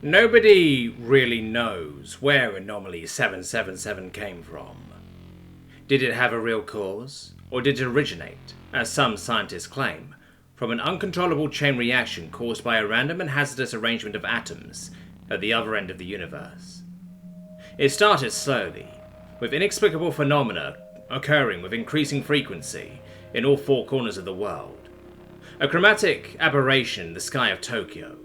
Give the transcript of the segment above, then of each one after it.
Nobody really knows where Anomaly 777 came from. Did it have a real cause, or did it originate, as some scientists claim, from an uncontrollable chain reaction caused by a random and hazardous arrangement of atoms at the other end of the universe? It started slowly, with inexplicable phenomena occurring with increasing frequency in all four corners of the world. A chromatic aberration in the sky of Tokyo,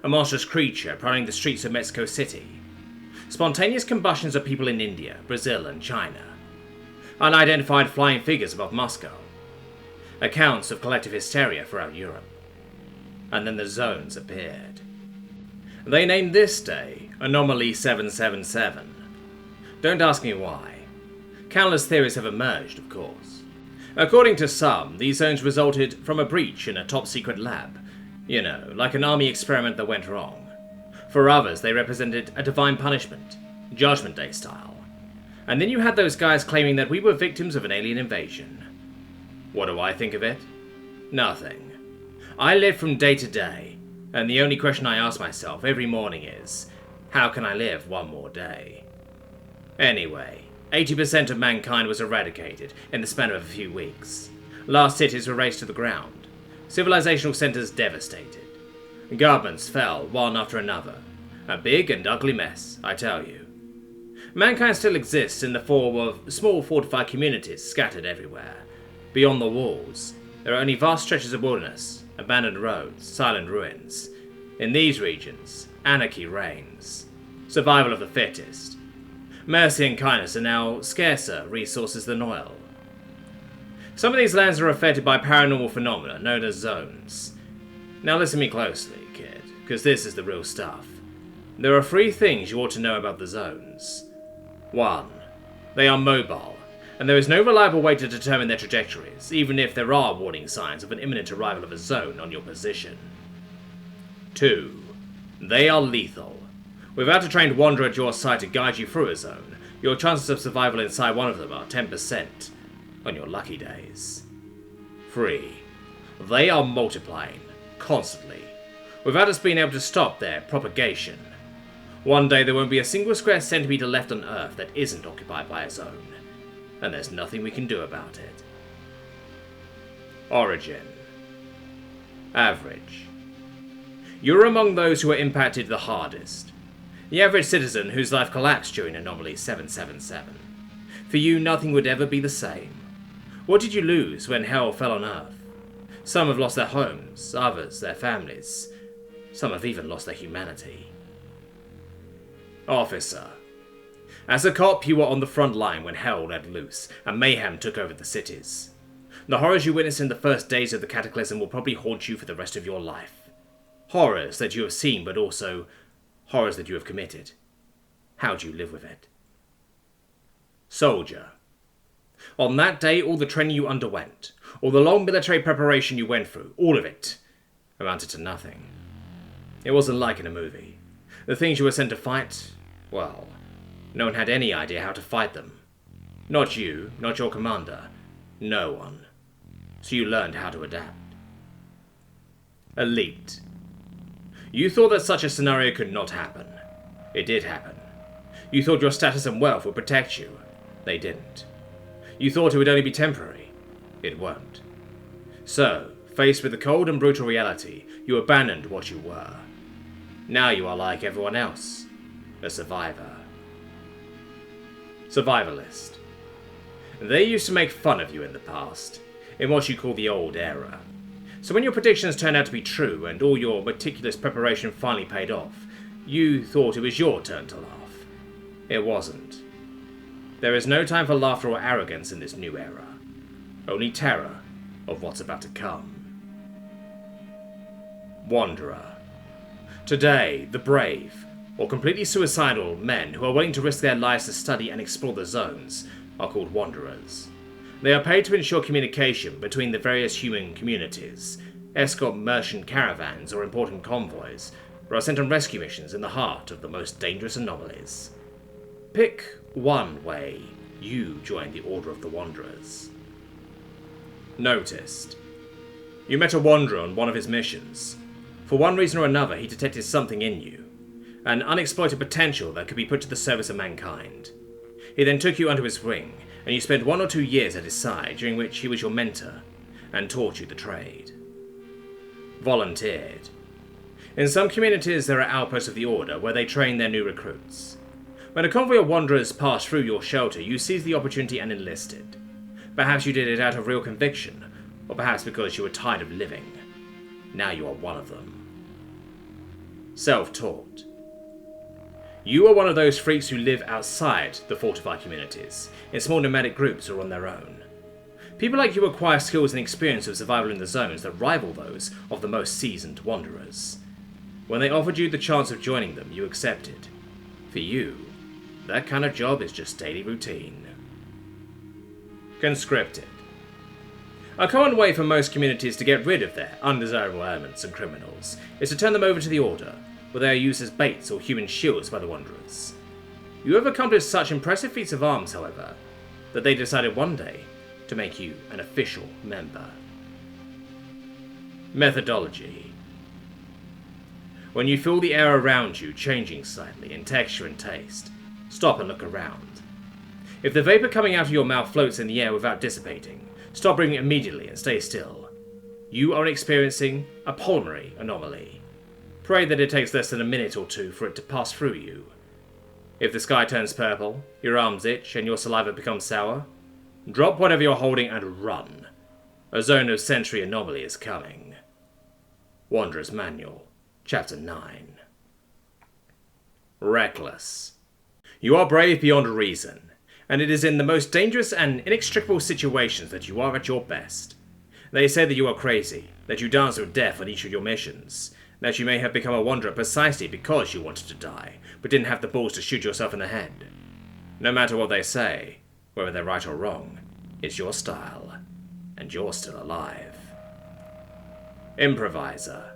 a monstrous creature prowling the streets of Mexico City, spontaneous combustions of people in India, Brazil and China, unidentified flying figures above Moscow, accounts of collective hysteria throughout Europe. And then the zones appeared. They named this day Anomaly 777. Don't ask me why. Countless theories have emerged, of course. According to some, these zones resulted from a breach in a top-secret lab. You know, like an army experiment that went wrong. For others, they represented a divine punishment, Judgment Day style. And then you had those guys claiming that we were victims of an alien invasion. What do I think of it? Nothing. I live from day to day, and the only question I ask myself every morning is, how can I live one more day? Anyway, 80% of mankind was eradicated in the span of a few weeks. Lost cities were razed to the ground. Civilizational centers devastated. Governments fell one after another. A big and ugly mess, I tell you. Mankind still exists in the form of small fortified communities scattered everywhere. Beyond the walls, there are only vast stretches of wilderness, abandoned roads, silent ruins. In these regions, anarchy reigns. Survival of the fittest. Mercy and kindness are now scarcer resources than oil. Some of these lands are affected by paranormal phenomena known as zones. Now listen to me closely, kid, because this is the real stuff. There are 3 things you ought to know about the zones. 1. They are mobile, and there is no reliable way to determine their trajectories, even if there are warning signs of an imminent arrival of a zone on your position. 2. They are lethal. Without a trained wanderer at your side to guide you through a zone, your chances of survival inside one of them are 10%. On your lucky days. 3. They are multiplying, constantly, without us being able to stop their propagation. One day there won't be a single square centimetre left on Earth that isn't occupied by a zone, and there's nothing we can do about it. Origin. Average. You're among those who are impacted the hardest. The average citizen whose life collapsed during Anomaly 777. For you, nothing would ever be the same. What did you lose when hell fell on Earth? Some have lost their homes, others their families. Some have even lost their humanity. Officer. As a cop, you were on the front line when hell let loose, and mayhem took over the cities. The horrors you witnessed in the first days of the cataclysm will probably haunt you for the rest of your life. Horrors that you have seen, but also horrors that you have committed. How do you live with it? Soldier. On that day, all the training you underwent, all the long military preparation you went through, all of it, amounted to nothing. It wasn't like in a movie. The things you were sent to fight, well, no one had any idea how to fight them. Not you, not your commander, no one. So you learned how to adapt. Elite. You thought that such a scenario could not happen. It did happen. You thought your status and wealth would protect you. They didn't. You thought it would only be temporary. It won't. So, faced with the cold and brutal reality, you abandoned what you were. Now you are like everyone else. A survivor. Survivalist. They used to make fun of you in the past, in what you call the old era. So when your predictions turned out to be true and all your meticulous preparation finally paid off, you thought it was your turn to laugh. It wasn't. There is no time for laughter or arrogance in this new era. Only terror of what's about to come. Wanderer. Today, the brave, or completely suicidal men who are willing to risk their lives to study and explore the zones are called wanderers. They are paid to ensure communication between the various human communities, escort merchant caravans or important convoys, or are sent on rescue missions in the heart of the most dangerous anomalies. Pick one way you join the Order of the Wanderers. Noticed. You met a wanderer on one of his missions. For one reason or another, he detected something in you. an unexploited potential that could be put to the service of mankind. He then took you under his wing, and you spent 1 or 2 years at his side, during which he was your mentor, and taught you the trade. Volunteered. In some communities there are outposts of the Order where they train their new recruits. When a convoy of wanderers passed through your shelter, you seized the opportunity and enlisted. Perhaps you did it out of real conviction, or perhaps because you were tired of living. Now you are one of them. Self-taught. You are one of those freaks who live outside the fortified communities, in small nomadic groups or on their own. People like you acquire skills and experience of survival in the zones that rival those of the most seasoned wanderers. When they offered you the chance of joining them, you accepted. For you, that kind of job is just daily routine. Conscripted. A common way for most communities to get rid of their undesirable elements and criminals is to turn them over to the Order, where they are used as baits or human shields by the Wanderers. You have accomplished such impressive feats of arms, however, that they decided one day to make you an official member. Methodology. When you feel the air around you changing slightly in texture and taste, stop and look around. If the vapor coming out of your mouth floats in the air without dissipating, stop breathing immediately and stay still. You are experiencing a pulmonary anomaly. Pray that it takes less than a minute or 2 for it to pass through you. If the sky turns purple, your arms itch, and your saliva becomes sour, drop whatever you're holding and run. A zone of sensory anomaly is coming. Wanderer's Manual, Chapter 9. Reckless. You are brave beyond reason, and it is in the most dangerous and inextricable situations that you are at your best. They say that you are crazy, that you dance with death on each of your missions, that you may have become a wanderer precisely because you wanted to die, but didn't have the balls to shoot yourself in the head. No matter what they say, whether they're right or wrong, it's your style, and you're still alive. Improviser.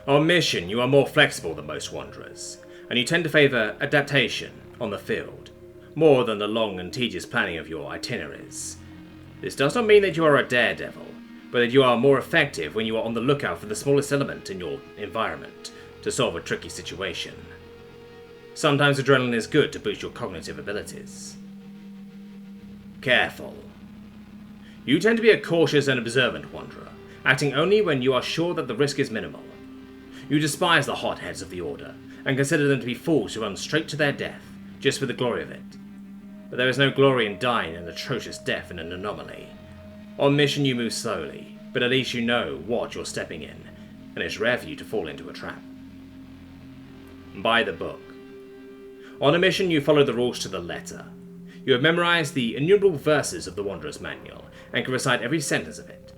On mission, you are more flexible than most wanderers, and you tend to favour adaptation on the field, more than the long and tedious planning of your itineraries. This does not mean that you are a daredevil, but that you are more effective when you are on the lookout for the smallest element in your environment to solve a tricky situation. Sometimes adrenaline is good to boost your cognitive abilities. Careful. You tend to be a cautious and observant wanderer, acting only when you are sure that the risk is minimal. You despise the hotheads of the Order, and consider them to be fools who run straight to their death, just for the glory of it. But there is no glory in dying an atrocious death in an anomaly. On mission you move slowly, but at least you know what you're stepping in, and it's rare for you to fall into a trap. By the book. On a mission you follow the rules to the letter. You have memorized the innumerable verses of the Wanderer's Manual, and can recite every sentence of it.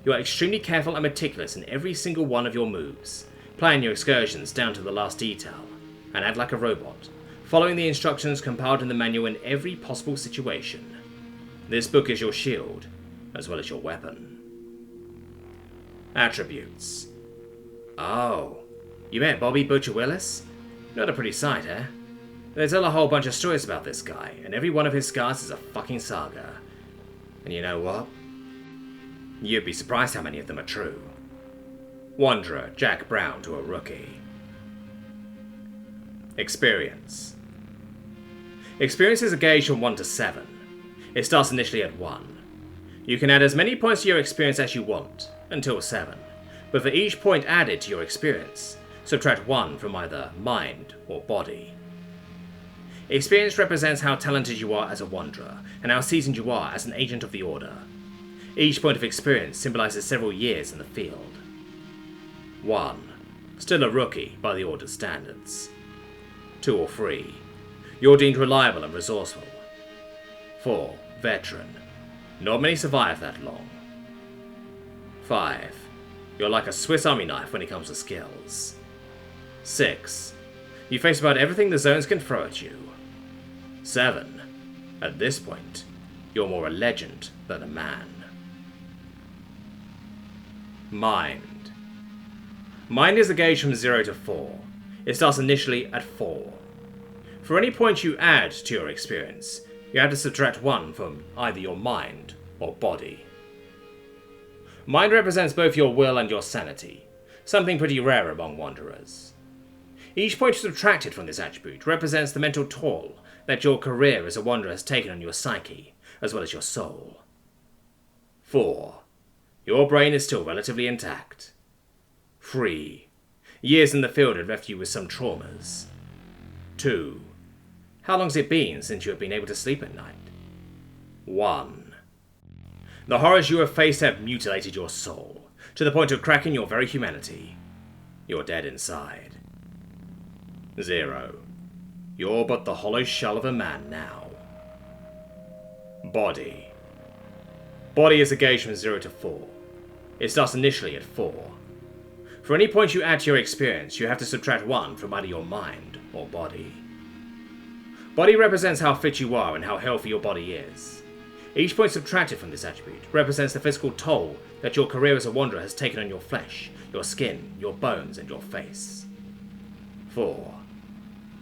You are extremely careful and meticulous in every single one of your moves, plan your excursions down to the last detail, and act like a robot, following the instructions compiled in the manual in every possible situation. This book is your shield, as well as your weapon. Attributes. Oh, you met Bobby Butcher Willis? Not a pretty sight, eh? They tell a whole bunch of stories about this guy, and every one of his scars is a fucking saga. And you know what? You'd be surprised how many of them are true. Wanderer Jack Brown to a rookie. Experience. Experience is a gauge from 1 to 7. It starts initially at 1. You can add as many points to your experience as you want, until 7, but for each point added to your experience, subtract 1 from either mind or body. Experience represents how talented you are as a wanderer, and how seasoned you are as an agent of the Order. Each point of experience symbolizes several years in the field. 1. Still a rookie by the Order's standards. 2 or 3. You're deemed reliable and resourceful. 4. Veteran. Not many survive that long. 5. You're like a Swiss Army knife when it comes to skills. 6. You face about everything the zones can throw at you. 7. At this point, you're more a legend than a man. Mind. Mind is a gauge from 0 to 4. It starts initially at 4. For any point you add to your experience, you have to subtract 1 from either your mind or body. Mind represents both your will and your sanity, something pretty rare among wanderers. Each point subtracted from this attribute represents the mental toll that your career as a wanderer has taken on your psyche, as well as your soul. 4. Your brain is still relatively intact. 3. Years in the field have left you with some traumas. 2. How long has it been since you have been able to sleep at night? 1. The horrors you have faced have mutilated your soul, to the point of cracking your very humanity. You're dead inside. 0. You're but the hollow shell of a man now. Body. Body is a gauge from 0 to 4. It starts initially at 4. For any point you add to your experience, you have to subtract 1 from either your mind or body. Body represents how fit you are and how healthy your body is. Each point subtracted from this attribute represents the physical toll that your career as a wanderer has taken on your flesh, your skin, your bones, and your face. 4.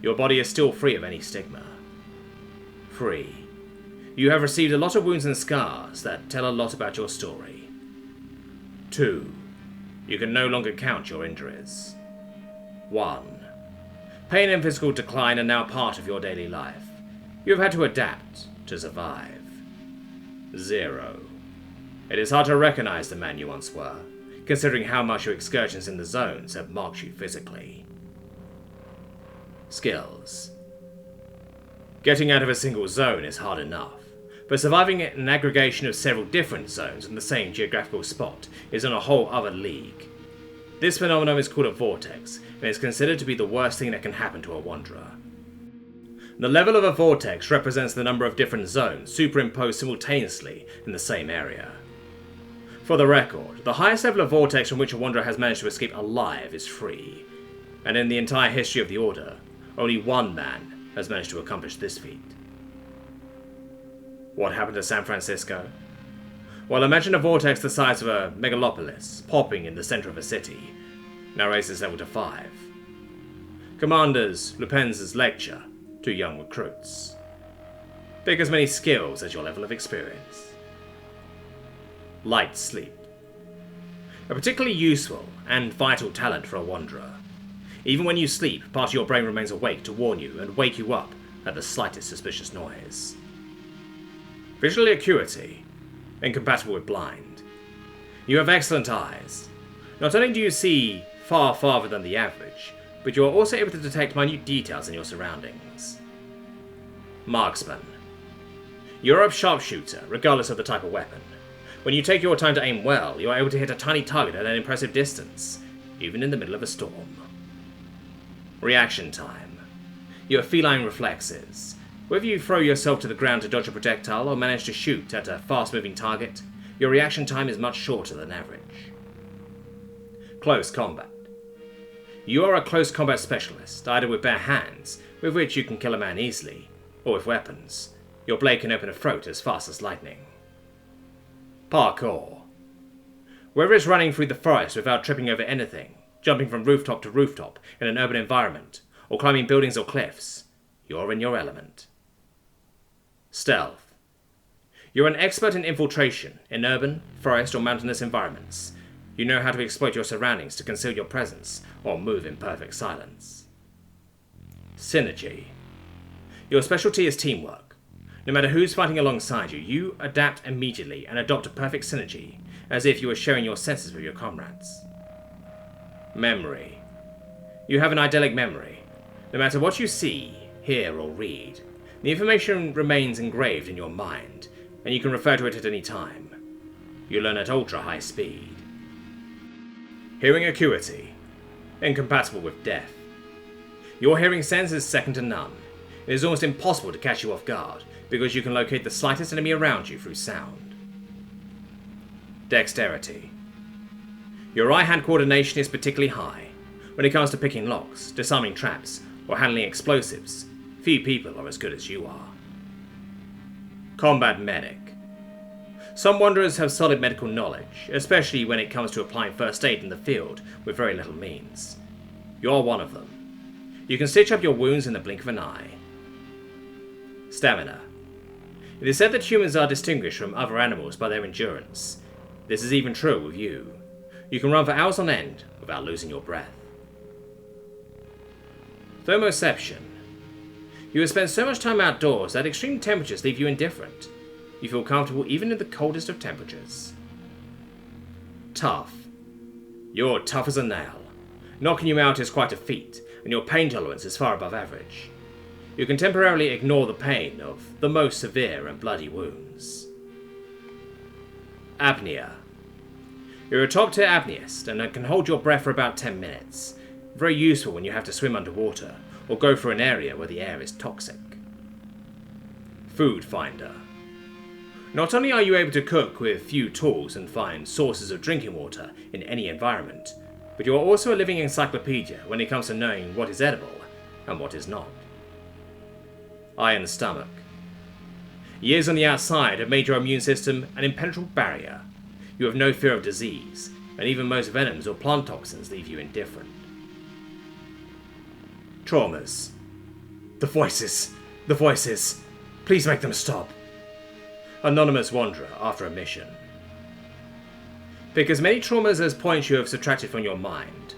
Your body is still free of any stigma. 3. You have received a lot of wounds and scars that tell a lot about your story. 2. You can no longer count your injuries. 1. Pain and physical decline are now part of your daily life. You have had to adapt to survive. 0. It is hard to recognize the man you once were, considering how much your excursions in the zones have marked you physically. Skills. Getting out of a single zone is hard enough, but surviving in an aggregation of several different zones in the same geographical spot is on a whole other league. This phenomenon is called a vortex, and is considered to be the worst thing that can happen to a wanderer. The level of a vortex represents the number of different zones superimposed simultaneously in the same area. For the record, the highest level of vortex from which a wanderer has managed to escape alive is 3, and in the entire history of the Order, only 1 man has managed to accomplish this feat. What happened to San Francisco? Well, imagine a vortex the size of a megalopolis popping in the center of a city. Now raise this level to 5. Commanders Lupin's lecture to young recruits. Pick as many skills as your level of experience. Light sleep. A particularly useful and vital talent for a wanderer. Even when you sleep, part of your brain remains awake to warn you and wake you up at the slightest suspicious noise. Visual acuity. Incompatible with blind. You have excellent eyes. Not only do you see far farther than the average, but you are also able to detect minute details in your surroundings. Marksman. You're a sharpshooter, regardless of the type of weapon. When you take your time to aim well, you are able to hit a tiny target at an impressive distance, even in the middle of a storm. Reaction time. You have feline reflexes. Whether you throw yourself to the ground to dodge a projectile or manage to shoot at a fast-moving target, your reaction time is much shorter than average. Close combat. You are a close combat specialist, either with bare hands, with which you can kill a man easily, or with weapons. Your blade can open a throat as fast as lightning. Parkour. Whether it's running through the forest without tripping over anything, jumping from rooftop to rooftop in an urban environment, or climbing buildings or cliffs, you're in your element. Stealth. You're an expert in infiltration in urban, forest, or mountainous environments. You know how to exploit your surroundings to conceal your presence or move in perfect silence. Synergy. Your specialty is teamwork. No matter who's fighting alongside you, you adapt immediately and adopt a perfect synergy, as if you were sharing your senses with your comrades. Memory. You have an idyllic memory. No matter what you see, hear, or read, the information remains engraved in your mind, and you can refer to it at any time. You learn at ultra-high speed. Hearing acuity. Incompatible with death. Your hearing sense is second to none. It is almost impossible to catch you off guard, because you can locate the slightest enemy around you through sound. Dexterity. Your eye-hand coordination is particularly high. When it comes to picking locks, disarming traps, or handling explosives, few people are as good as you are. Combat medic. Some wanderers have solid medical knowledge, especially when it comes to applying first aid in the field with very little means. You're one of them. You can stitch up your wounds in the blink of an eye. Stamina. It is said that humans are distinguished from other animals by their endurance. This is even true with you. You can run for hours on end without losing your breath. Thermoception. You have spent so much time outdoors that extreme temperatures leave you indifferent. You feel comfortable even in the coldest of temperatures. Tough. You're tough as a nail. Knocking you out is quite a feat, and your pain tolerance is far above average. You can temporarily ignore the pain of the most severe and bloody wounds. Apnea. You're a top-tier apneist and can hold your breath for about 10 minutes. Very useful when you have to swim underwater or go through an area where the air is toxic. Food finder. Not only are you able to cook with few tools and find sources of drinking water in any environment, but you are also a living encyclopedia when it comes to knowing what is edible and what is not. Iron stomach. Years on the outside have made your immune system an impenetrable barrier. You have no fear of disease, and even most venoms or plant toxins leave you indifferent. Traumas. The voices! The voices! Please make them stop! Anonymous wanderer after a mission. Pick as many traumas as points you have subtracted from your mind.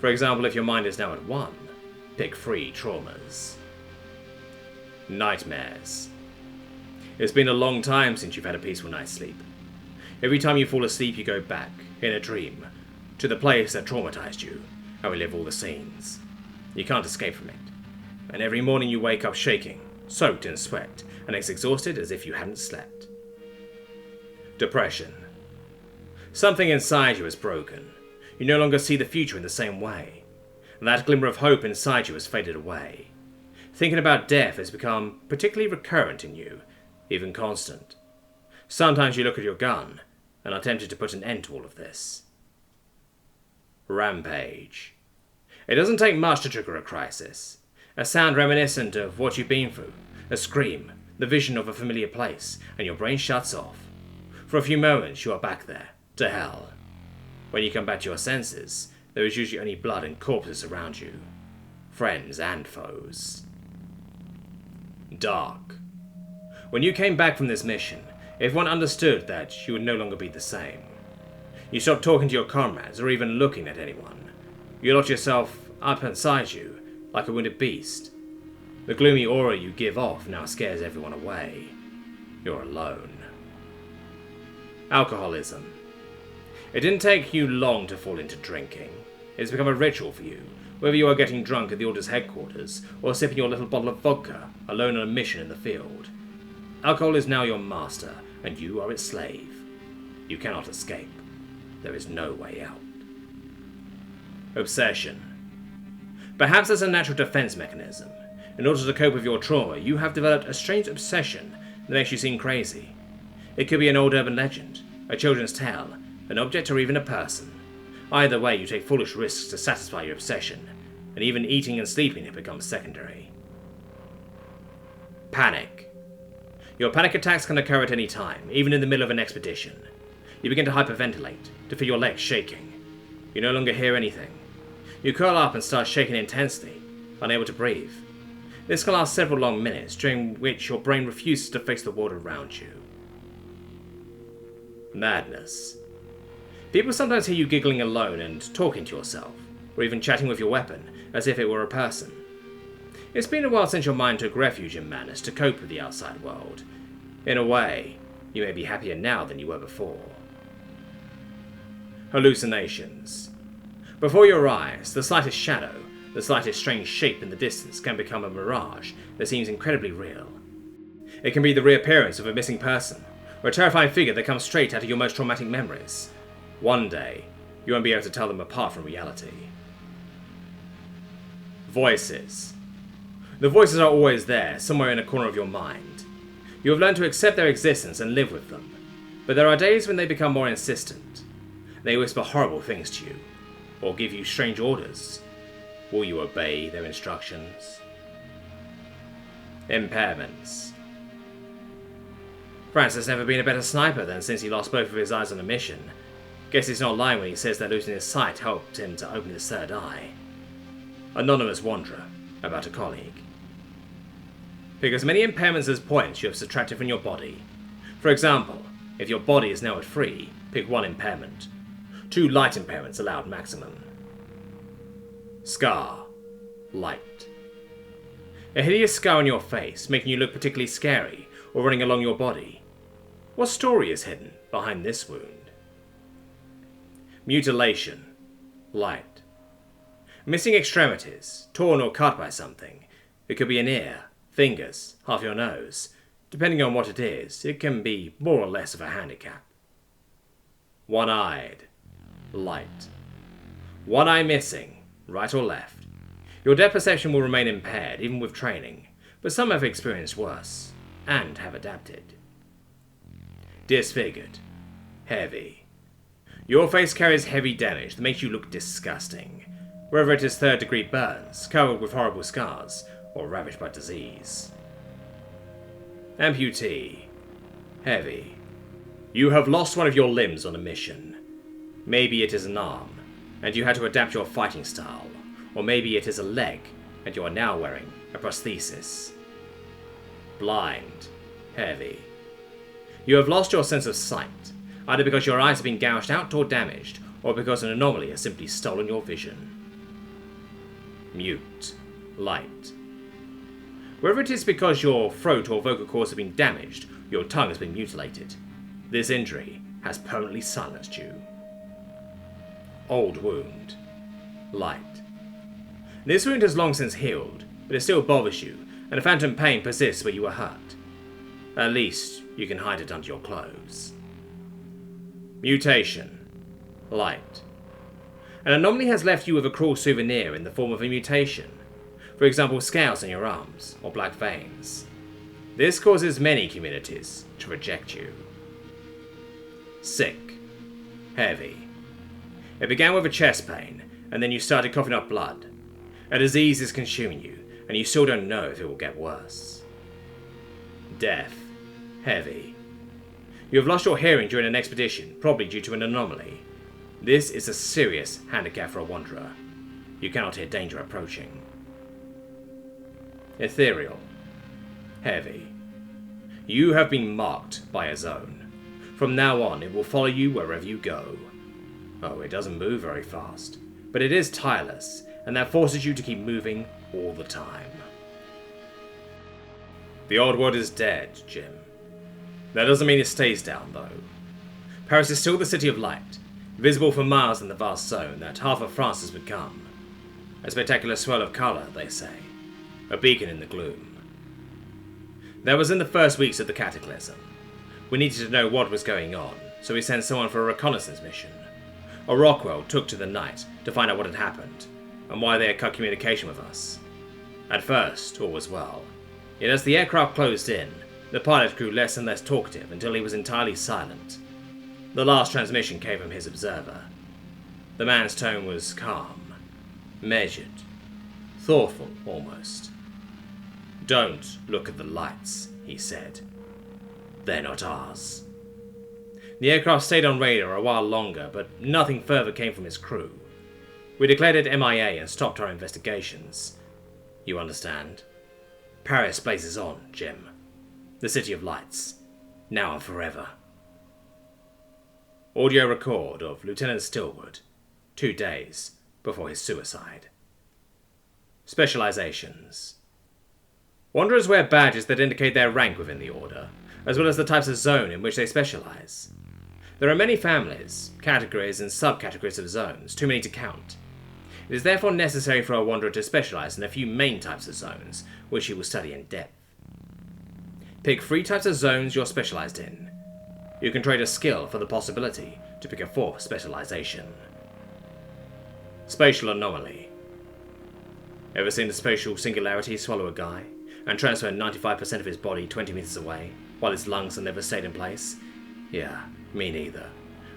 For example, if your mind is now at 1, pick 3 traumas. Nightmares. It's been a long time since you've had a peaceful night's sleep. Every time you fall asleep, you go back, in a dream, to the place that traumatized you, and relive all the scenes. You can't escape from it. And every morning you wake up shaking, soaked in sweat, and as exhausted as if you hadn't slept. Depression. Something inside you is broken. You no longer see the future in the same way. That glimmer of hope inside you has faded away. Thinking about death has become particularly recurrent in you, even constant. Sometimes you look at your gun and are tempted to put an end to all of this. Rampage. It doesn't take much to trigger a crisis. A sound reminiscent of what you've been through, a scream, the vision of a familiar place, and your brain shuts off. For a few moments you are back there, to hell. When you come back to your senses, there is usually only blood and corpses around you. Friends and foes. Dark. When you came back from this mission, everyone understood that you would no longer be the same. You stopped talking to your comrades or even looking at anyone. You locked yourself up inside you, like a wounded beast. The gloomy aura you give off now scares everyone away. You're alone. Alcoholism. It didn't take you long to fall into drinking. It's become a ritual for you, whether you are getting drunk at the Order's headquarters or sipping your little bottle of vodka, alone on a mission in the field. Alcohol is now your master, and you are its slave. You cannot escape. There is no way out. Obsession. Perhaps as a natural defense mechanism, in order to cope with your trauma, you have developed a strange obsession that makes you seem crazy. It could be an old urban legend, a children's tale, an object, or even a person. Either way, you take foolish risks to satisfy your obsession, and even eating and sleeping it becomes secondary. Panic. Your panic attacks can occur at any time, even in the middle of an expedition. You begin to hyperventilate, to feel your legs shaking. You no longer hear anything. You curl up and start shaking intensely, unable to breathe. This can last several long minutes, during which your brain refuses to face the world around you. Madness. People sometimes hear you giggling alone and talking to yourself, or even chatting with your weapon, as if it were a person. It's been a while since your mind took refuge in madness to cope with the outside world. In a way, you may be happier now than you were before. Hallucinations. Before your eyes, the slightest shadow, the slightest strange shape in the distance can become a mirage that seems incredibly real. It can be the reappearance of a missing person, or a terrifying figure that comes straight out of your most traumatic memories. One day, you won't be able to tell them apart from reality. Voices. The voices are always there, somewhere in a corner of your mind. You have learned to accept their existence and live with them, but there are days when they become more insistent. They whisper horrible things to you, or give you strange orders. Will you obey their instructions? Impairments. France has never been a better sniper than since he lost both of his eyes on a mission. Guess he's not lying when he says that losing his sight helped him to open his third eye. Anonymous wanderer about a colleague. Pick as many impairments as points you have subtracted from your body. For example, if your body is now at 3, pick 1 impairment. 2 light impairments allowed maximum. Scar. Light. A hideous scar on your face, making you look particularly scary, or running along your body. What story is hidden behind this wound? Mutilation. Light. Missing extremities, torn or cut by something. It could be an ear, fingers, half your nose. Depending on what it is, it can be more or less of a handicap. One-eyed. Light. One eye missing, right or left. Your depth perception will remain impaired, even with training, but some have experienced worse, and have adapted. Disfigured. Heavy. Your face carries heavy damage that makes you look disgusting, whether it is third-degree burns, covered with horrible scars, or ravaged by disease. Amputee. Heavy. You have lost one of your limbs on a mission. Maybe it is an arm, and you had to adapt your fighting style, or maybe it is a leg, and you are now wearing a prosthesis. Blind. Heavy. You have lost your sense of sight, either because your eyes have been gouged out or damaged, or because an anomaly has simply stolen your vision. Mute. Light. Whether it is because your throat or vocal cords have been damaged, your tongue has been mutilated, this injury has permanently silenced you. Old wound. Light. This wound has long since healed, but it still bothers you, and a phantom pain persists where you were hurt. At least, you can hide it under your clothes. Mutation. Light. An anomaly has left you with a cruel souvenir in the form of a mutation. For example, scales on your arms, or black veins. This causes many communities to reject you. Sick. Heavy. It began with a chest pain, and then you started coughing up blood. A disease is consuming you, and you still don't know if it will get worse. Deaf. Heavy. You have lost your hearing during an expedition, probably due to an anomaly. This is a serious handicap for a wanderer. You cannot hear danger approaching. Ethereal. Heavy. You have been marked by a zone. From now on, it will follow you wherever you go. Oh, it doesn't move very fast, but it is tireless, and that forces you to keep moving all the time. The old world is dead, Jim. That doesn't mean it stays down, though. Paris is still the city of light, visible for miles in the vast zone that half of France has become. A spectacular swirl of colour, they say. A beacon in the gloom. That was in the first weeks of the cataclysm. We needed to know what was going on, so we sent someone for a reconnaissance mission. A Rockwell took to the night to find out what had happened, and why they had cut communication with us. At first, all was well. Yet as the aircraft closed in, the pilot grew less and less talkative until he was entirely silent. The last transmission came from his observer. The man's tone was calm, measured, thoughtful almost. "Don't look at the lights," he said. "They're not ours." The aircraft stayed on radar a while longer, but nothing further came from his crew. We declared it MIA and stopped our investigations. You understand? Paris blazes on, Jim. The City of Lights. Now and forever. Audio record of Lieutenant Stillwood, 2 days before his suicide. Specializations. Wanderers wear badges that indicate their rank within the Order, as well as the types of zone in which they specialize. There are many families, categories, and subcategories of zones, too many to count. It is therefore necessary for a wanderer to specialize in a few main types of zones, which he will study in depth. Pick 3 types of zones you're specialized in. You can trade a skill for the possibility to pick a 4th specialization. Spatial anomaly. Ever seen the spatial singularity swallow a guy and transfer 95% of his body 20 meters away, while his lungs have never stayed in place? Yeah, me neither.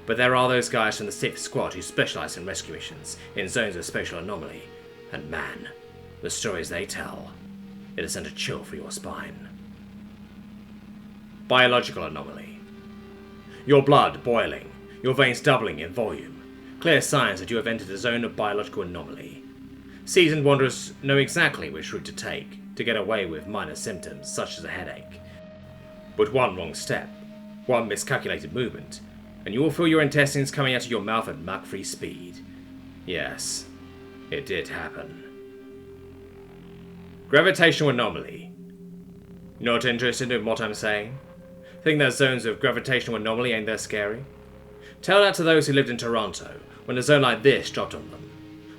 But there are those guys from the 6th Squad who specialize in rescue missions in zones of spatial anomaly, and man, the stories they tell, it'll send a chill through your spine. Biological anomaly. Your blood boiling, your veins doubling in volume. Clear signs that you have entered a zone of biological anomaly. Seasoned wanderers know exactly which route to take to get away with minor symptoms such as a headache. But one wrong step, one miscalculated movement, and you will feel your intestines coming out of your mouth at Mach 3 speed. Yes, it did happen. Gravitational anomaly. Not interested in what I'm saying? Think that zones of gravitational anomaly ain't that scary? Tell that to those who lived in Toronto, when a zone like this dropped on them.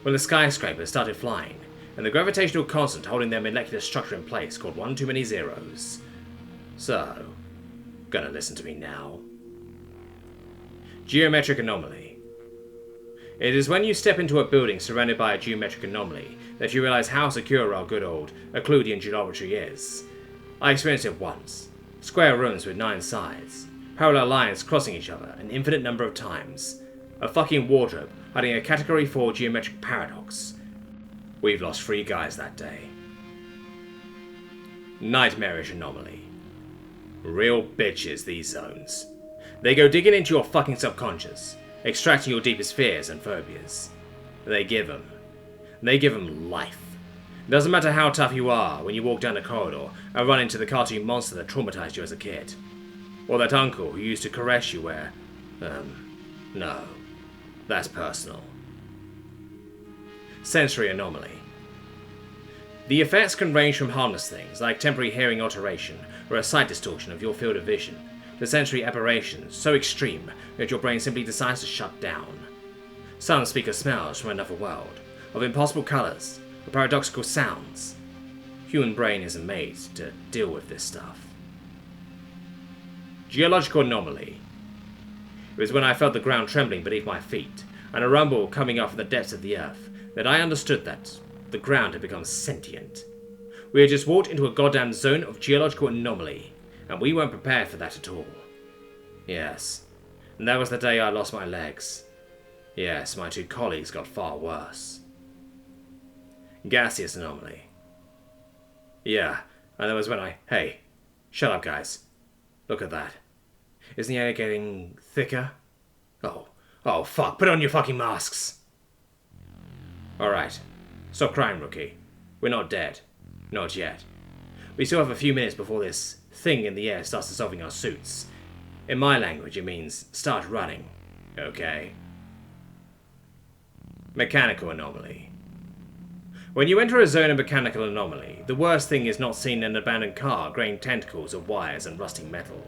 When the skyscrapers started flying, and the gravitational constant holding their molecular structure in place called one too many zeros. So, gonna listen to me now. Geometric anomaly. It is when you step into a building surrounded by a geometric anomaly that you realize how secure our good old Euclidean geometry is. I experienced it once. Square rooms with 9 sides, parallel lines crossing each other an infinite number of times, a fucking wardrobe hiding a category 4 geometric paradox. We've lost 3 guys that day. Nightmarish anomaly. Real bitches, these zones. They go digging into your fucking subconscious, extracting your deepest fears and phobias. They give them life. It doesn't matter how tough you are when you walk down a corridor and run into the cartoon monster that traumatized you as a kid. Or that uncle who used to caress you where... no. That's personal. Sensory anomaly. The effects can range from harmless things, like temporary hearing alteration or a sight distortion of your field of vision, to sensory aberrations so extreme that your brain simply decides to shut down. Some speak of smells from another world, of impossible colours, of paradoxical sounds. Human brain isn't made to deal with this stuff. Geological anomaly. It was when I felt the ground trembling beneath my feet, and a rumble coming up from the depths of the earth, that I understood that the ground had become sentient. We had just walked into a goddamn zone of geological anomaly, and we weren't prepared for that at all. Yes, and that was the day I lost my legs. Yes, my 2 colleagues got far worse. Gaseous anomaly. Yeah, and that was when Hey, shut up guys. Look at that. Isn't the air getting thicker? Oh fuck, put on your fucking masks! Alright, stop crying, rookie. We're not dead. Not yet. We still have a few minutes before this thing in the air starts dissolving our suits. In my language, it means start running. Okay? Mechanical anomaly. When you enter a zone of mechanical anomaly, the worst thing is not seeing an abandoned car graying tentacles of wires and rusting metal.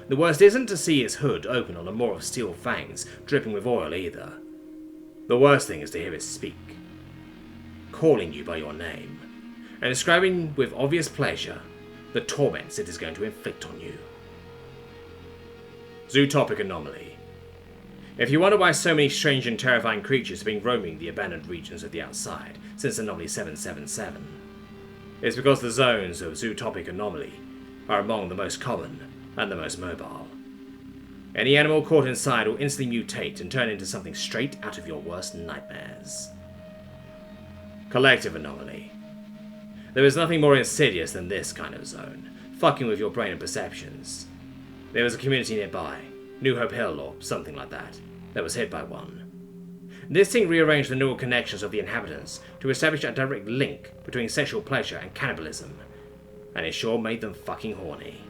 The worst isn't to see its hood open on a maw of steel fangs dripping with oil either. The worst thing is to hear it speak, calling you by your name, and describing with obvious pleasure the torments it is going to inflict on you. Zootopic anomaly. If you wonder why so many strange and terrifying creatures have been roaming the abandoned regions of the outside since Anomaly 777, it's because the zones of zootopic anomaly are among the most common and the most mobile. Any animal caught inside will instantly mutate and turn into something straight out of your worst nightmares. Collective anomaly. There is nothing more insidious than this kind of zone, fucking with your brain and perceptions. There was a community nearby, New Hope Hill or something like that was hit by one. This thing rearranged the neural connections of the inhabitants to establish a direct link between sexual pleasure and cannibalism, and it sure made them fucking horny.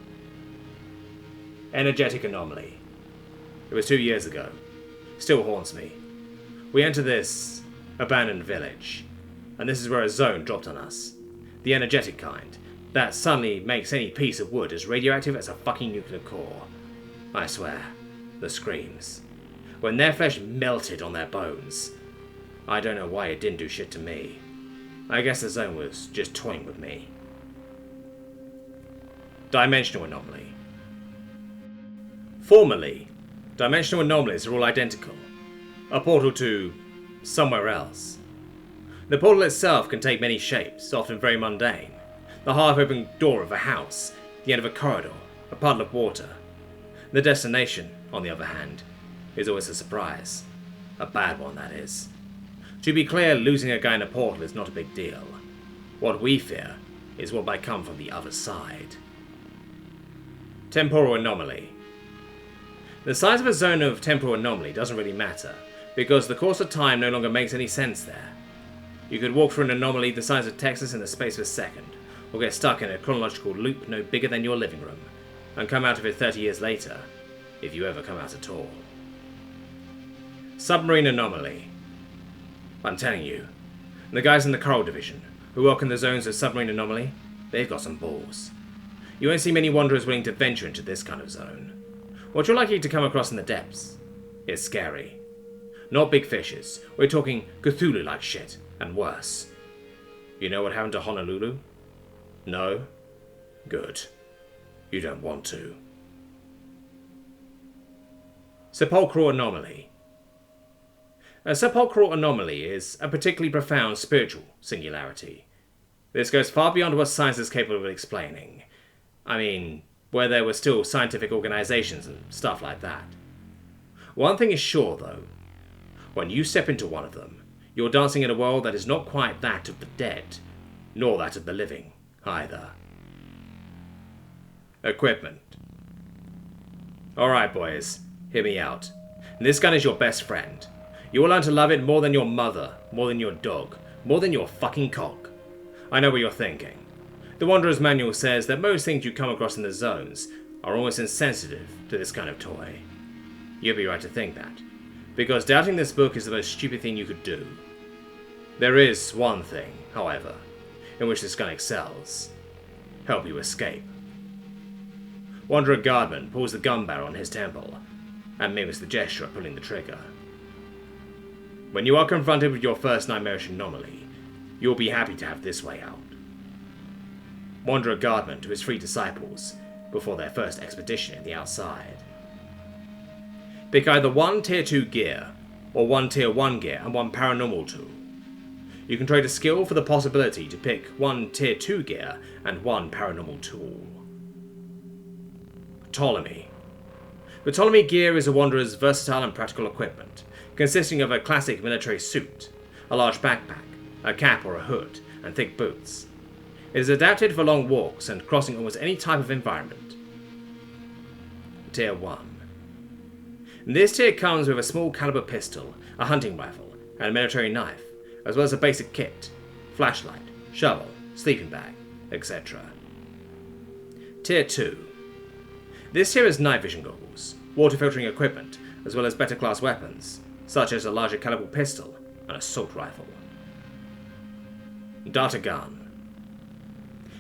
Energetic anomaly. It was 2 years ago. Still haunts me. We entered this abandoned village, and this is where a zone dropped on us. The energetic kind, that suddenly makes any piece of wood as radioactive as a fucking nuclear core. I swear, the screams. When their flesh melted on their bones. I don't know why it didn't do shit to me. I guess the zone was just toying with me. Dimensional anomaly. Formally, dimensional anomalies are all identical. A portal to somewhere else. The portal itself can take many shapes, often very mundane. The half-open door of a house, the end of a corridor, a puddle of water. The destination, on the other hand, is always a surprise. A bad one, that is. To be clear, losing a guy in a portal is not a big deal. What we fear is what might come from the other side. Temporal anomaly. The size of a zone of temporal anomaly doesn't really matter, because the course of time no longer makes any sense there. You could walk through an anomaly the size of Texas in the space of a second, or get stuck in a chronological loop no bigger than your living room, and come out of it 30 years later, if you ever come out at all. Submarine anomaly. I'm telling you, the guys in the Coral Division, who work in the zones of submarine anomaly, they've got some balls. You won't see many wanderers willing to venture into this kind of zone. What you're likely to come across in the depths is scary. Not big fishes, we're talking Cthulhu-like shit, and worse. You know what happened to Honolulu? No? Good. You don't want to. Sepulchral Anomaly. A sepulchral anomaly is a particularly profound spiritual singularity. This goes far beyond what science is capable of explaining. I mean, where there were still scientific organizations and stuff like that. One thing is sure, though. When you step into one of them, you're dancing in a world that is not quite that of the dead, nor that of the living, either. Equipment. Alright, boys, hear me out. This gun is your best friend. You will learn to love it more than your mother, more than your dog, more than your fucking cock. I know what you're thinking. The Wanderer's Manual says that most things you come across in the zones are almost insensitive to this kind of toy. You'd be right to think that, because doubting this book is the most stupid thing you could do. There is one thing, however, in which this gun excels. Help you escape. Wanderer Guardman pulls the gun barrel on his temple, and mimics the gesture of pulling the trigger. When you are confronted with your first nightmarish anomaly, you will be happy to have this way out. Wanderer Guardman to his 3 disciples before their first expedition in the outside. Pick either 1 Tier 2 gear, or 1 Tier 1 gear and 1 paranormal tool. You can trade a skill for the possibility to pick 1 Tier 2 gear and 1 paranormal tool. Ptolemy. The Ptolemy gear is a Wanderer's versatile and practical equipment, consisting of a classic military suit, a large backpack, a cap or a hood, and thick boots. It is adapted for long walks and crossing almost any type of environment. Tier 1. This tier comes with a small caliber pistol, a hunting rifle, and a military knife, as well as a basic kit, flashlight, shovel, sleeping bag, etc. Tier 2. This tier has night vision goggles, water filtering equipment, as well as better class weapons, such as a larger caliber pistol and assault rifle. Data gun.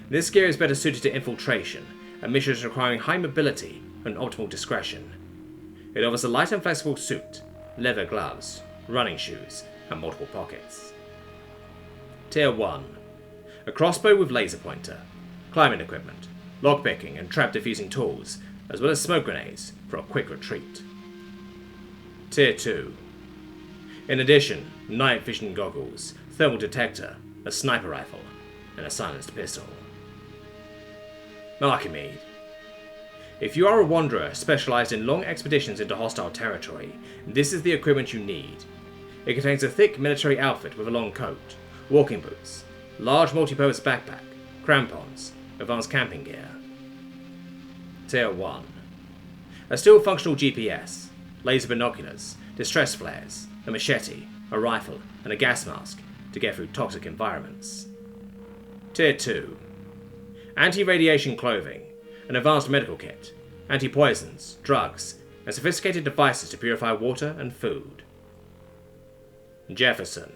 This gear is better suited to infiltration and missions requiring high mobility and optimal discretion. It offers a light and flexible suit, leather gloves, running shoes, and multiple pockets. Tier 1. A crossbow with laser pointer, climbing equipment, lockpicking and trap defusing tools, as well as smoke grenades for a quick retreat. Tier 2. In addition, night vision goggles, thermal detector, a sniper rifle, and a silenced pistol. Archimede. If you are a wanderer specialized in long expeditions into hostile territory, this is the equipment you need. It contains a thick military outfit with a long coat, walking boots, large multi-purpose backpack, crampons, advanced camping gear. Tier 1. A still functional GPS, laser binoculars, distress flares, a machete, a rifle, and a gas mask to get through toxic environments. Tier 2. Anti-radiation clothing, an advanced medical kit, anti-poisons, drugs, and sophisticated devices to purify water and food. Jefferson.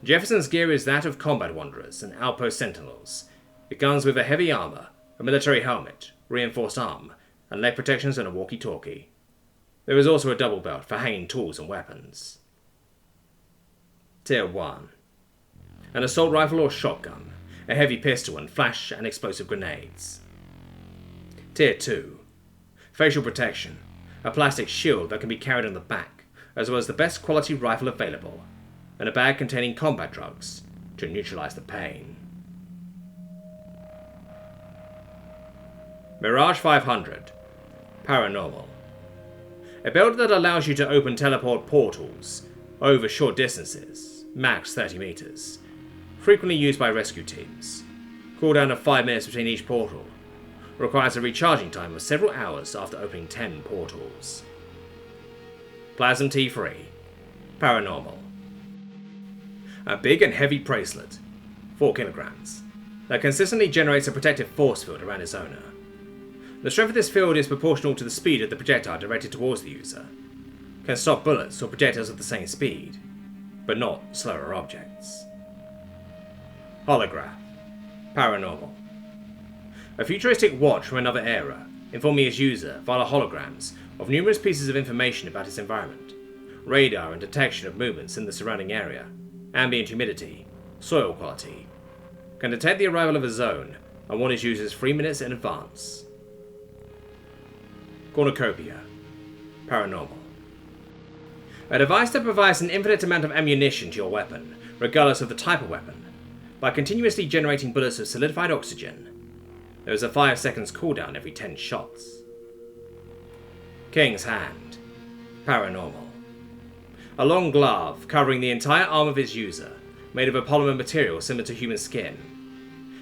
Jefferson's gear is that of combat wanderers and outpost sentinels. It comes with a heavy armor, a military helmet, reinforced arm, and leg protections and a walkie-talkie. There is also a double belt for hanging tools and weapons. Tier 1. An assault rifle or shotgun, a heavy pistol and flash and explosive grenades. Tier 2. Facial protection, a plastic shield that can be carried on the back, as well as the best quality rifle available, and a bag containing combat drugs to neutralize the pain. Mirage 500. Paranormal. A build that allows you to open teleport portals over short distances, max 30 meters, frequently used by rescue teams. Cooldown of 5 minutes between each portal. Requires a recharging time of several hours after opening 10 portals. Plasm T3. Paranormal. A big and heavy bracelet, 4 kilograms, that consistently generates a protective force field around its owner. The strength of this field is proportional to the speed of the projectile directed towards the user. Can stop bullets or projectiles at the same speed, but not slower objects. Holograph. Paranormal. A futuristic watch from another era, informing its user via holograms of numerous pieces of information about its environment, radar and detection of movements in the surrounding area, ambient humidity, soil quality, can detect the arrival of a zone and warn its users 3 minutes in advance. Cornucopia. Paranormal. A device that provides an infinite amount of ammunition to your weapon, regardless of the type of weapon, by continuously generating bullets of solidified oxygen. There is a 5 seconds cooldown every 10 shots. King's Hand. Paranormal. A long glove covering the entire arm of its user, made of a polymer material similar to human skin,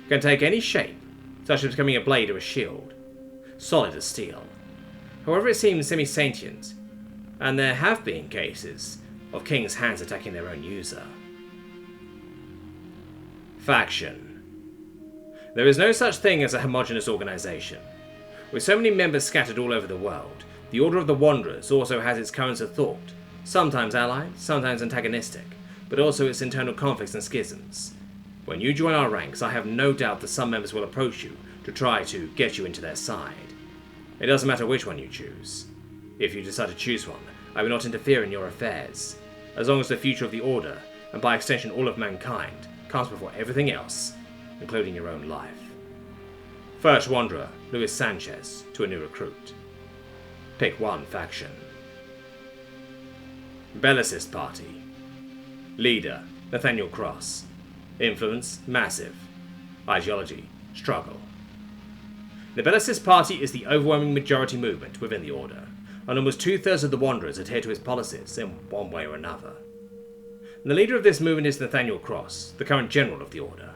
can take any shape, such as becoming a blade or a shield, solid as steel. However, it seems semi-sentient, and there have been cases of King's Hands attacking their own user. Faction. There is no such thing as a homogeneous organization. With so many members scattered all over the world, the Order of the Wanderers also has its currents of thought, sometimes allied, sometimes antagonistic, but also its internal conflicts and schisms. When you join our ranks, I have no doubt that some members will approach you to try to get you into their side. It doesn't matter which one you choose. If you decide to choose one, I will not interfere in your affairs, as long as the future of the Order, and by extension all of mankind, comes before everything else, including your own life. First Wanderer, Luis Sanchez, to a new recruit. Pick one faction. Bellicist Party. Leader, Nathaniel Cross. Influence, massive. Ideology, struggle. The Bellicist Party is the overwhelming majority movement within the Order, and almost 2/3 of the Wanderers adhere to its policies in one way or another. The leader of this movement is Nathaniel Cross, the current general of the Order.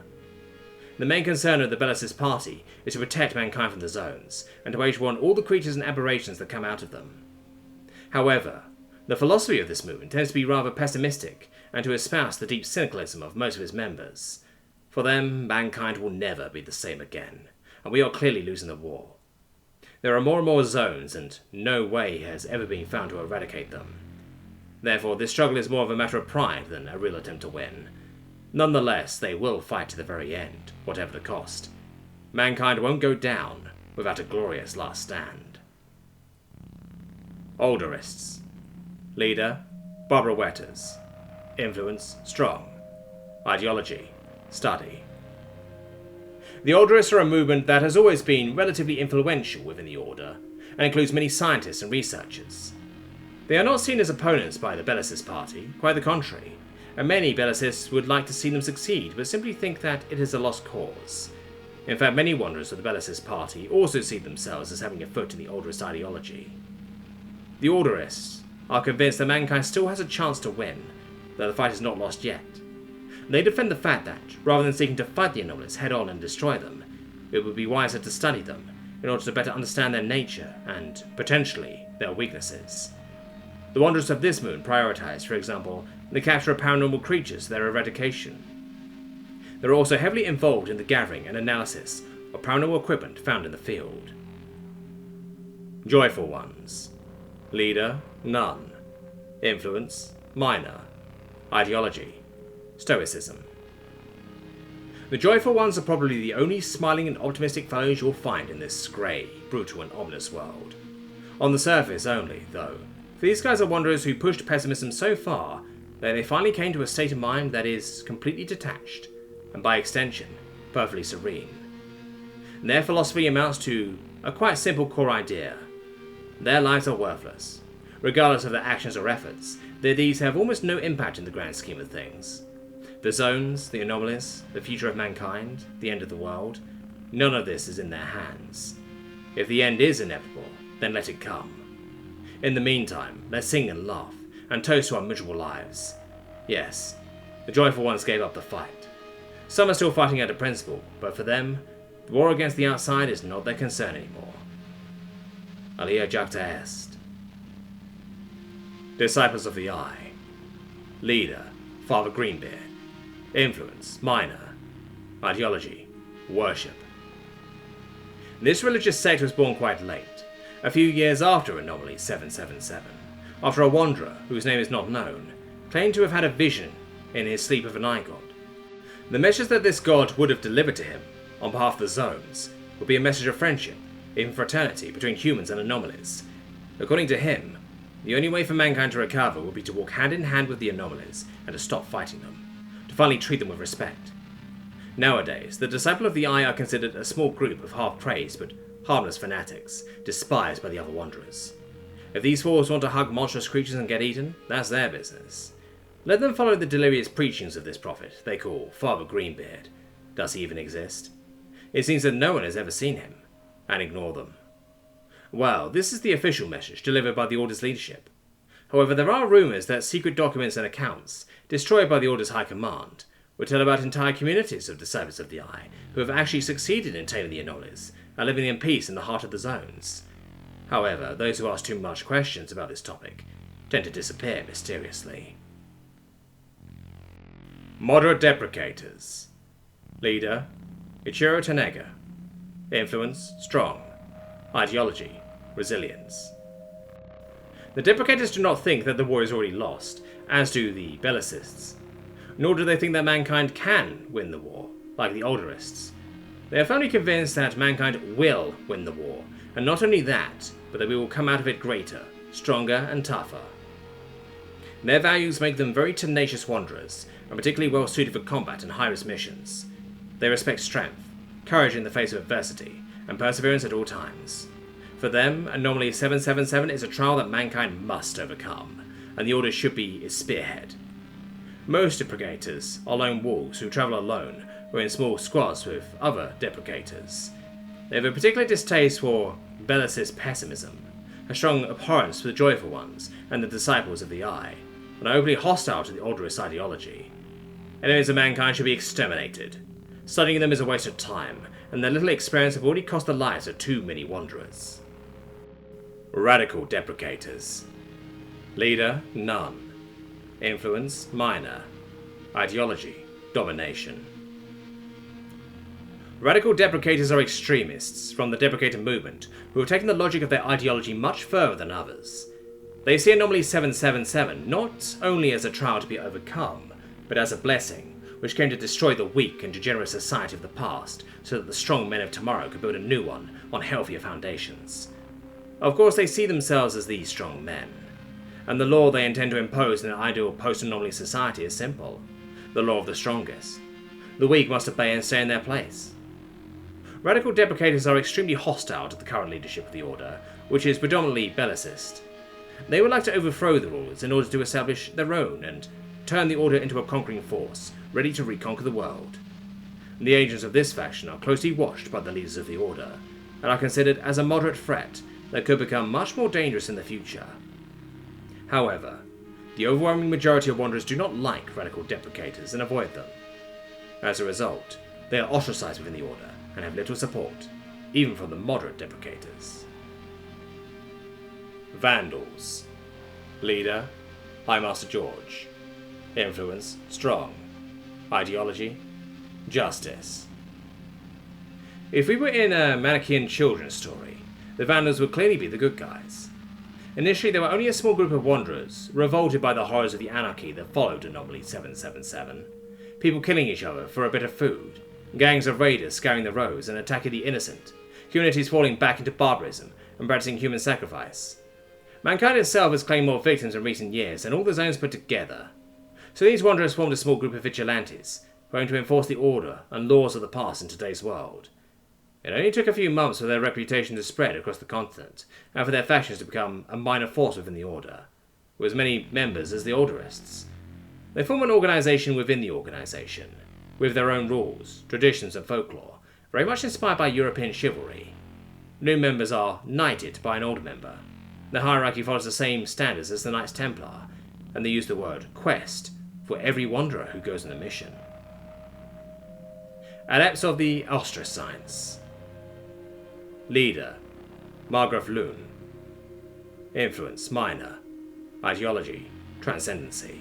The main concern of the Bellicist Party is to protect mankind from the zones, and to wage war on all the creatures and aberrations that come out of them. However, the philosophy of this movement tends to be rather pessimistic, and to espouse the deep cynicalism of most of its members. For them, mankind will never be the same again, and we are clearly losing the war. There are more and more zones, and no way has ever been found to eradicate them. Therefore, this struggle is more of a matter of pride than a real attempt to win. Nonetheless, they will fight to the very end, whatever the cost. Mankind won't go down without a glorious last stand. Olderists. Leader, Barbara Wetters. Influence, strong. Ideology, study. The Olderists are a movement that has always been relatively influential within the Order, and includes many scientists and researchers. They are not seen as opponents by the Bellicist Party, quite the contrary, and many Bellicists would like to see them succeed, but simply think that it is a lost cause. In fact, many Wanderers of the Bellicist Party also see themselves as having a foot in the Orderist ideology. The Orderists are convinced that mankind still has a chance to win, that the fight is not lost yet. They defend the fact that, rather than seeking to fight the anomalies head-on and destroy them, it would be wiser to study them, in order to better understand their nature and, potentially, their weaknesses. The Wanderers of this moon prioritize, for example, the capture of paranormal creatures, their eradication. They are also heavily involved in the gathering and analysis of paranormal equipment found in the field. Joyful Ones. Leader, none. Influence, minor. Ideology, stoicism. The Joyful Ones are probably the only smiling and optimistic fellows you'll find in this grey, brutal and ominous world. On the surface only, though, for these guys are Wanderers who pushed pessimism so far that they finally came to a state of mind that is completely detached, and by extension, perfectly serene. And their philosophy amounts to a quite simple core idea. Their lives are worthless. Regardless of their actions or efforts, their deeds have almost no impact in the grand scheme of things. The zones, the anomalies, the future of mankind, the end of the world, none of this is in their hands. If the end is inevitable, then let it come. In the meantime, let's sing and laugh, and toast to our miserable lives. Yes, the Joyful Ones gave up the fight. Some are still fighting out of principle, but for them, the war against the outside is not their concern anymore. Alia Jacta Est. Disciples of the Eye. Leader, Father Greenbeard. Influence, minor. Ideology, worship. This religious sect was born quite late, a few years after Anomaly 777, after a wanderer, whose name is not known, claimed to have had a vision in his sleep of an eye god. The message that this god would have delivered to him, on behalf of the zones, would be a message of friendship, even fraternity, between humans and anomalies. According to him, the only way for mankind to recover would be to walk hand in hand with the anomalies and to stop fighting them, to finally treat them with respect. Nowadays, the Disciple of the Eye are considered a small group of half-crazed but harmless fanatics, despised by the other Wanderers. If these fools want to hug monstrous creatures and get eaten, that's their business. Let them follow the delirious preachings of this prophet they call Father Greenbeard. Does he even exist? It seems that no one has ever seen him, and ignore them. Well, this is the official message delivered by the Order's leadership. However, there are rumours that secret documents and accounts, destroyed by the Order's High Command, would tell about entire communities of Disciples of the Eye who have actually succeeded in taming the anomalies and living in peace in the heart of the zones. However, those who ask too much questions about this topic tend to disappear mysteriously. Moderate Deprecators. Leader, Ichiro Tanega. Influence, strong. Ideology, resilience. The Deprecators do not think that the war is already lost, as do the Bellicists. Nor do they think that mankind can win the war, like the Olderists. They are firmly convinced that mankind will win the war, and not only that, but that we will come out of it greater, stronger and tougher. Their values make them very tenacious wanderers, and particularly well suited for combat and high-risk missions. They respect strength, courage in the face of adversity, and perseverance at all times. For them, Anomaly 777 is a trial that mankind must overcome, and the Order should be its spearhead. Most Deprecators are lone wolves who travel alone or in small squads with other Deprecators. They have a particular distaste for Bellicist pessimism, a strong abhorrence for the Joyful Ones and the Disciples of the Eye, and are openly hostile to the Orderist ideology. Enemies of mankind should be exterminated. Studying them is a waste of time, and their little experience have already cost the lives of too many Wanderers. Radical Deprecators. Leader, none. Influence, minor. Ideology, domination. Radical Deprecators are extremists from the Deprecator movement who have taken the logic of their ideology much further than others. They see Anomaly 777 not only as a trial to be overcome, but as a blessing, which came to destroy the weak and degenerate society of the past so that the strong men of tomorrow could build a new one on healthier foundations. Of course, they see themselves as these strong men, and the law they intend to impose in an ideal post-anomaly society is simple: the law of the strongest. The weak must obey and stay in their place. Radical Deprecators are extremely hostile to the current leadership of the Order, which is predominantly Bellicist. They would like to overthrow the rulers in order to establish their own and turn the Order into a conquering force, ready to reconquer the world. The agents of this faction are closely watched by the leaders of the Order, and are considered as a moderate threat that could become much more dangerous in the future. However, the overwhelming majority of Wanderers do not like Radical Deprecators and avoid them. As a result, they are ostracized within the Order and have little support, even from the moderate Deprecators. Vandals. Leader, High Master George. Influence, strong. Ideology, justice. If we were in a Manichaean children's story, the Vandals would clearly be the good guys. Initially, they were only a small group of wanderers, revolted by the horrors of the anarchy that followed Anomaly 777. People killing each other for a bit of food, gangs of raiders scouring the roads and attacking the innocent, communities falling back into barbarism and practicing human sacrifice. Mankind itself has claimed more victims in recent years than all the zones put together. So these wanderers formed a small group of vigilantes, going to enforce the order and laws of the past in today's world. It only took a few months for their reputation to spread across the continent, and for their factions to become a minor force within the Order, with as many members as the Orderists. They form an organisation within the organisation, with their own rules, traditions and folklore, very much inspired by European chivalry. New members are knighted by an old member. The hierarchy follows the same standards as the Knights Templar, and they use the word quest for every wanderer who goes on a mission. Adepts of the Ostracines. Leader, Margraf Loon. Influence, minor. Ideology, transcendency.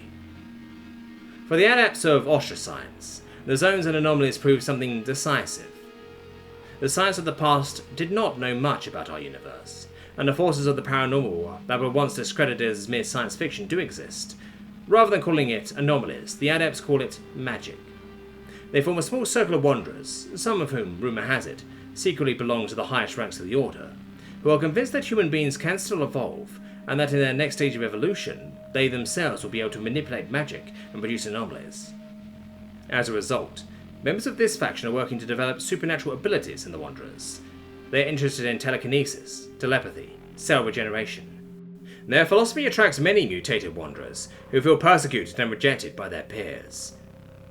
For the adepts of Ostracines, the zones and anomalies prove something decisive. The science of the past did not know much about our universe, and the forces of the paranormal that were once discredited as mere science fiction do exist. Rather than calling it anomalies, the adepts call it magic. They form a small circle of wanderers, some of whom, rumour has it, secretly belong to the highest ranks of the Order, who are convinced that human beings can still evolve, and that in their next stage of evolution, they themselves will be able to manipulate magic and produce anomalies. As a result, members of this faction are working to develop supernatural abilities in the Wanderers. They are interested in telekinesis, telepathy, cell regeneration. Their philosophy attracts many mutated Wanderers who feel persecuted and rejected by their peers.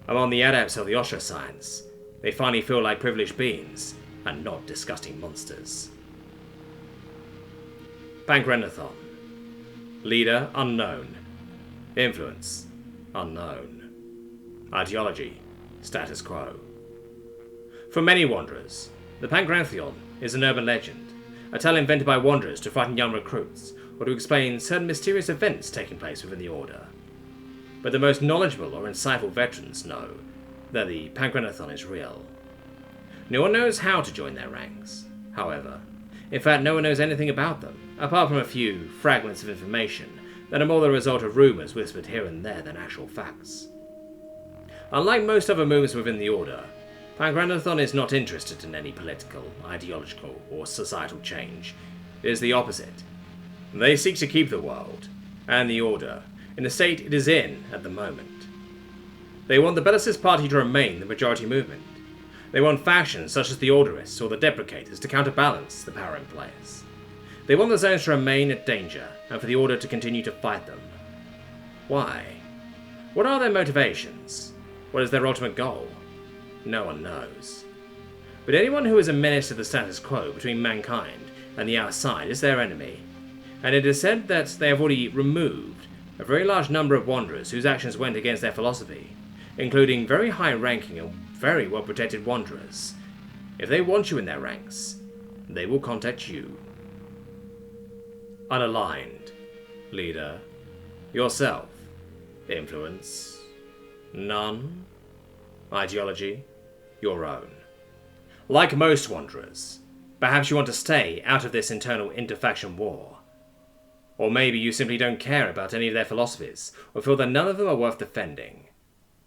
Among the adepts of the Ostracines, they finally feel like privileged beings and not disgusting monsters. Pwntatochip. Leader unknown. Influence unknown. Ideology status quo. For many Wanderers, the Pwntatochip is an urban legend, a tale invented by Wanderers to frighten young recruits or to explain certain mysterious events taking place within the Order. But the most knowledgeable or insightful veterans know that the Pwntatochip is real. No one knows how to join their ranks, however. In fact, no one knows anything about them, apart from a few fragments of information that are more the result of rumours whispered here and there than actual facts. Unlike most other movements within the Order, Pwntatochip is not interested in any political, ideological, or societal change. It is the opposite. They seek to keep the world, and the Order, in the state it is in at the moment. They want the Bellicist Party to remain the majority movement. They want factions such as the Orderists or the Deprecators to counterbalance the power in place. They want the zones to remain at danger, and for the Order to continue to fight them. Why? What are their motivations? What is their ultimate goal? No one knows. But anyone who is a menace to the status quo between mankind and the outside is their enemy, and it is said that they have already removed a very large number of Wanderers whose actions went against their philosophy, including very high-ranking and very well-protected Wanderers. If they want you in their ranks, they will contact you. Unaligned. Leader. Yourself. Influence. None. Ideology. Your own. Like most Wanderers, perhaps you want to stay out of this internal interfaction war. Or maybe you simply don't care about any of their philosophies, or feel that none of them are worth defending.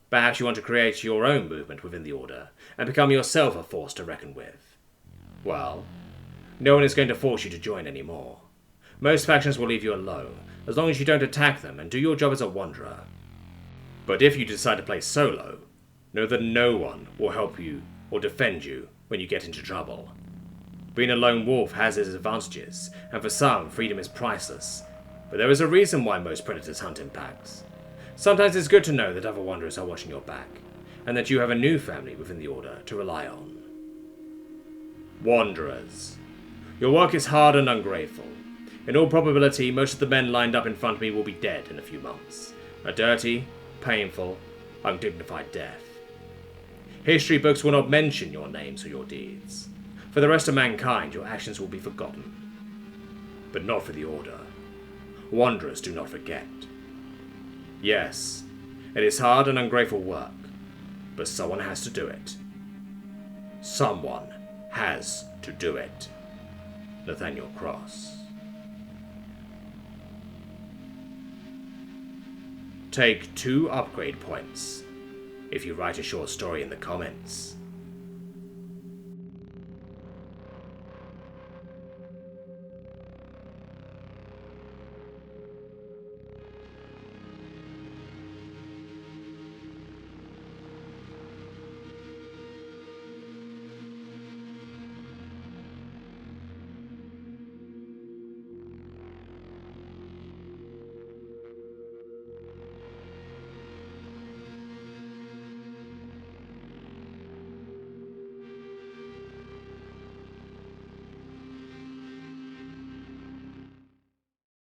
Perhaps you want to create your own movement within the Order, and become yourself a force to reckon with. Well, no one is going to force you to join anymore. Most factions will leave you alone, as long as you don't attack them and do your job as a Wanderer. But if you decide to play solo, know that no one will help you or defend you when you get into trouble. Being a lone wolf has its advantages, and for some, freedom is priceless. But there is a reason why most predators hunt in packs. Sometimes it's good to know that other Wanderers are watching your back, and that you have a new family within the Order to rely on. Wanderers. Your work is hard and ungrateful. In all probability, most of the men lined up in front of me will be dead in a few months. A dirty, painful, undignified death. History books will not mention your names or your deeds. For the rest of mankind, your actions will be forgotten. But not for the Order. Wanderers do not forget. Yes, it is hard and ungrateful work, but someone has to do it. Someone has to do it. Nathaniel Cross. Take 2 upgrade points if you write a short story in the comments.